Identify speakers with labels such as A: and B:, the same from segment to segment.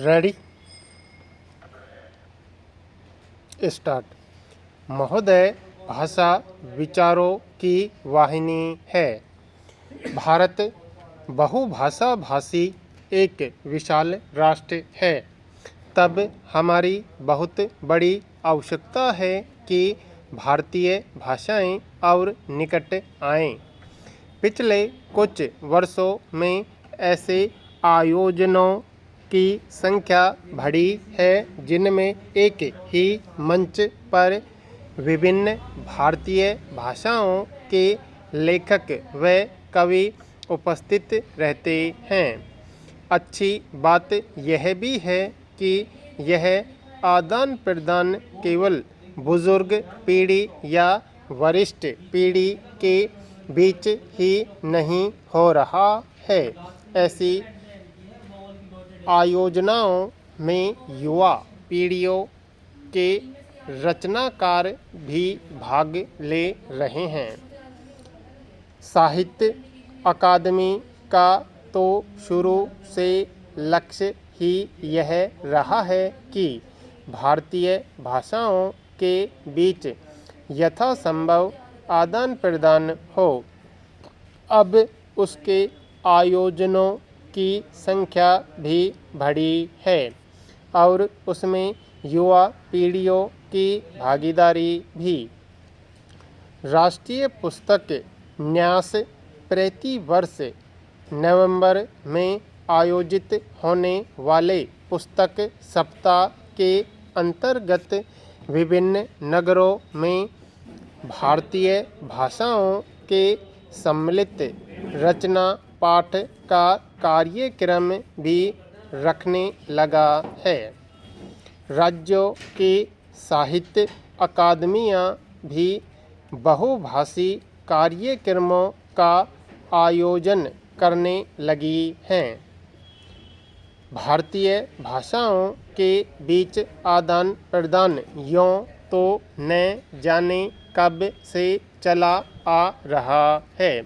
A: Ready start. महोदय, भाषा विचारों की वाहिनी है। भारत बहुभाषा भाषी एक विशाल राष्ट्र है। तब हमारी बहुत बड़ी आवश्यकता है कि भारतीय भाषाएं और निकट आएं। पिछले कुछ वर्षों में ऐसे आयोजनों की संख्या बढ़ी है जिनमें एक ही मंच पर विभिन्न भारतीय भाषाओं के लेखक व कवि उपस्थित रहते हैं। अच्छी बात यह भी है कि यह आदान प्रदान केवल बुजुर्ग पीढ़ी या वरिष्ठ पीढ़ी के बीच ही नहीं हो रहा है। ऐसी आयोजनाओं में युवा पीढ़ियों के रचनाकार भी भाग ले रहे हैं। साहित्य अकादमी का तो शुरू से लक्ष्य ही यह रहा है कि भारतीय भाषाओं के बीच यथासंभव आदान प्रदान हो। अब उसके आयोजनों की संख्या भी बढ़ी है और उसमें युवा पीढ़ियों की भागीदारी भी। राष्ट्रीय पुस्तक न्यास प्रति वर्ष नवंबर में आयोजित होने वाले पुस्तक सप्ताह के अंतर्गत विभिन्न नगरों में भारतीय भाषाओं के सम्मिलित रचना पाठ का कार्यक्रम भी रखने लगा है। राज्यों की साहित्य अकादमियाँ भी बहुभाषी कार्यक्रमों का आयोजन करने लगी हैं। भारतीय भाषाओं के बीच आदान प्रदान यों तो न जाने कब से चला आ रहा है,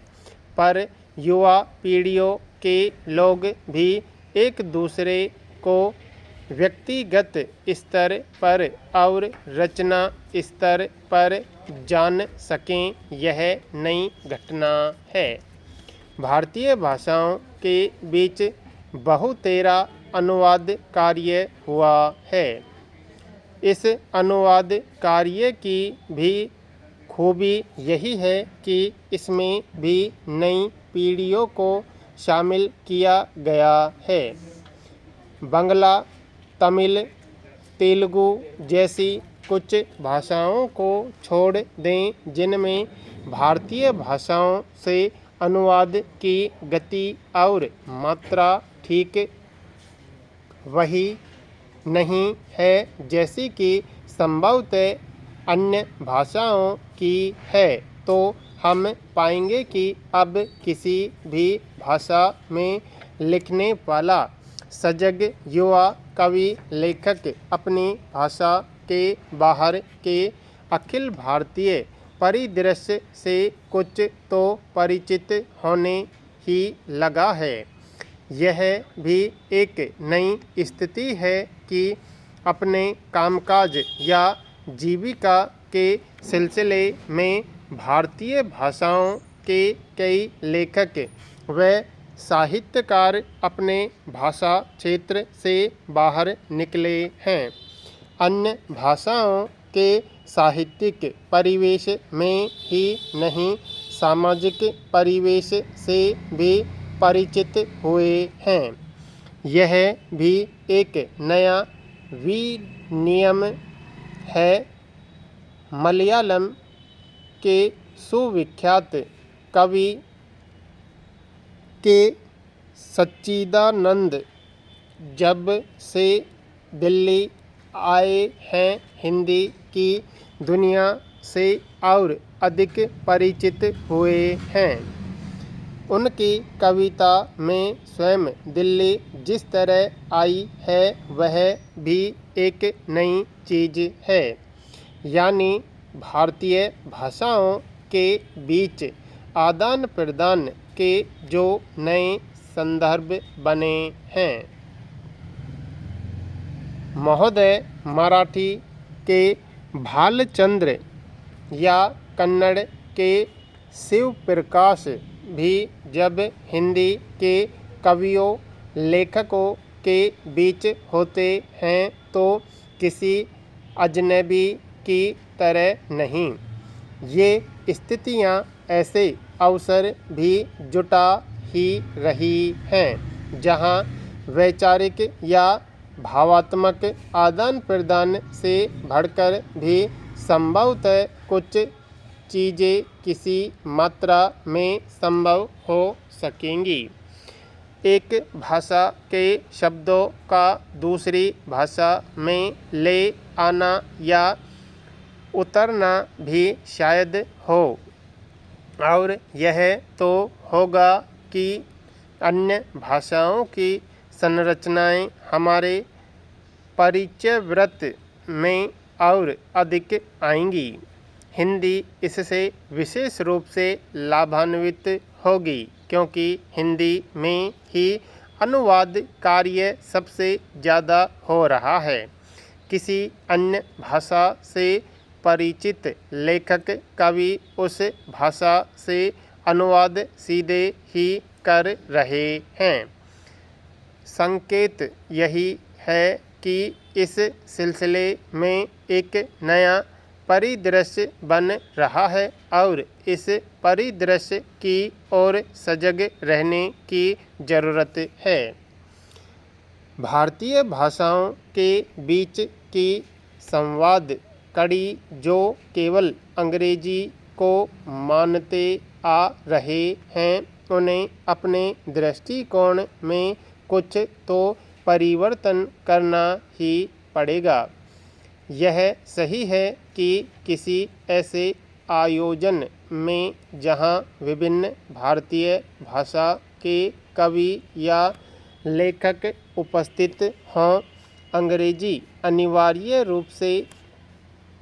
A: पर युवा पीढ़ियों के लोग भी एक दूसरे को व्यक्तिगत स्तर पर और रचना स्तर पर जान सकें, यह नई घटना है। भारतीय भाषाओं के बीच बहुतेरा अनुवाद कार्य हुआ है। इस अनुवाद कार्य की भी खूबी यही है कि इसमें भी नई पीढ़ियों को शामिल किया गया है। बांग्ला, तमिल, तेलुगु जैसी कुछ भाषाओं को छोड़ दें जिनमें भारतीय भाषाओं से अनुवाद की गति और मात्रा ठीक वही नहीं है जैसी कि संभवतः अन्य भाषाओं की है, तो हम पाएंगे कि अब किसी भी भाषा में लिखने वाला सजग युवा कवि लेखक अपनी भाषा के बाहर के अखिल भारतीय परिदृश्य से कुछ तो परिचित होने ही लगा है। यह भी एक नई स्थिति है कि अपने कामकाज या जीविका के सिलसिले में भारतीय भाषाओं के कई लेखक व साहित्यकार अपने भाषा क्षेत्र से बाहर निकले हैं। अन्य भाषाओं के साहित्यिक परिवेश में ही नहीं, सामाजिक परिवेश से भी परिचित हुए हैं। यह भी एक नया विनियम है। मलयालम के सुविख्यात कवि के सच्चिदानंद जब से दिल्ली आए हैं, हिंदी की दुनिया से और अधिक परिचित हुए हैं। उनकी कविता में स्वयं दिल्ली जिस तरह आई है वह भी एक नई चीज़ है, यानी भारतीय भाषाओं के बीच आदान प्रदान के जो नए संदर्भ बने हैं। महोदय मराठी के भालचंद्र या कन्नड़ के शिव प्रकाश भी जब हिंदी के कवियों लेखकों के बीच होते हैं तो किसी अजनबी की तरह नहीं। ये स्थितियां ऐसे अवसर भी जुटा ही रही हैं जहां वैचारिक या भावात्मक आदान प्रदान से बढ़कर भी संभवतः कुछ चीज़ें किसी मात्रा में संभव हो सकेंगी। एक भाषा के शब्दों का दूसरी भाषा में ले आना या उतरना भी शायद हो, और यह तो होगा कि अन्य भाषाओं की संरचनाएं हमारे परिचयव्रत में और अधिक आएंगी। हिंदी इससे विशेष रूप से लाभान्वित होगी क्योंकि हिंदी में ही अनुवाद कार्य सबसे ज़्यादा हो रहा है। किसी अन्य भाषा से परिचित लेखक कवि उस भाषा से अनुवाद सीधे ही कर रहे हैं। संकेत यही है कि इस सिलसिले में एक नया परिदृश्य बन रहा है और इस परिदृश्य की ओर सजग रहने की ज़रूरत है। भारतीय भाषाओं के बीच की संवाद कड़ी जो केवल अंग्रेजी को मानते आ रहे हैं उन्हें अपने दृष्टिकोण में कुछ तो परिवर्तन करना ही पड़ेगा। यह सही है कि किसी ऐसे आयोजन में जहां विभिन्न भारतीय भाषा के कवि या लेखक उपस्थित हों, अंग्रेजी अनिवार्य रूप से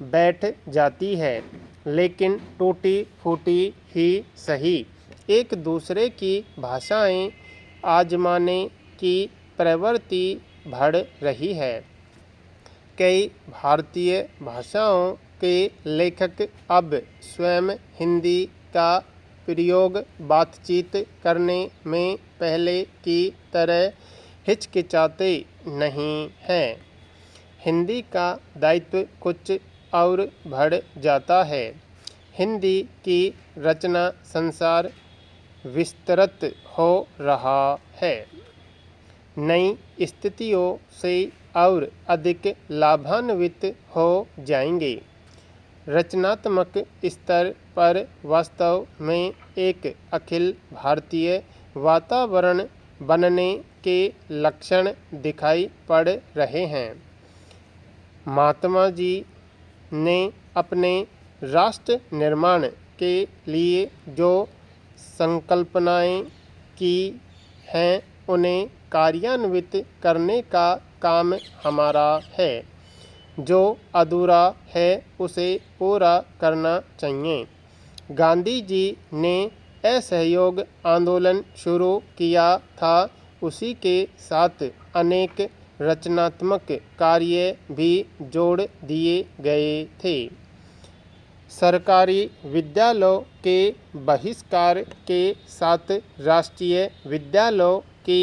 A: बैठ जाती है, लेकिन टूटी फूटी ही सही एक दूसरे की भाषाएं आजमाने की प्रवृत्ति बढ़ रही है। कई भारतीय भाषाओं के लेखक अब स्वयं हिंदी का प्रयोग बातचीत करने में पहले की तरह हिचकिचाते नहीं हैं। हिंदी का दायित्व कुछ और बढ़ जाता है। हिंदी की रचना संसार विस्तृत हो रहा है। नई स्थितियों से और अधिक लाभान्वित हो जाएंगे। रचनात्मक स्तर पर वास्तव में एक अखिल भारतीय वातावरण बनने के लक्षण दिखाई पड़ रहे हैं। महात्मा जी ने अपने राष्ट्र निर्माण के लिए जो संकल्पनाएं की हैं उन्हें कार्यान्वित करने का काम हमारा है। जो अधूरा है उसे पूरा करना चाहिए। गांधी जी ने असहयोग आंदोलन शुरू किया था, उसी के साथ अनेक रचनात्मक कार्य भी जोड़ दिए गए थे। सरकारी विद्यालयों के बहिष्कार के साथ राष्ट्रीय विद्यालयों की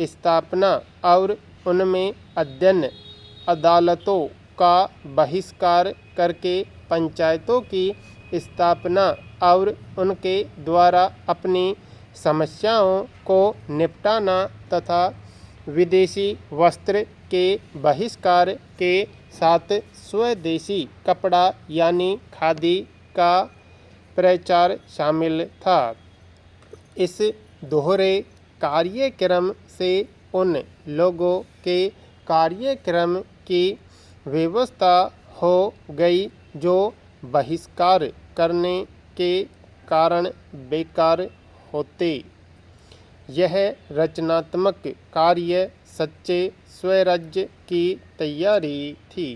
A: स्थापना और उनमें अध्ययन अदालतों का बहिष्कार करके पंचायतों की स्थापना और उनके द्वारा अपनी समस्याओं को निपटाना तथा विदेशी वस्त्र के बहिष्कार के साथ स्वदेशी कपड़ा यानी खादी का प्रचार शामिल था। इस दोहरे कार्यक्रम से उन लोगों के कार्यक्रम की व्यवस्था हो गई जो बहिष्कार करने के कारण बेकार होते। यह रचनात्मक कार्य सच्चे स्वराज्य की तैयारी थी।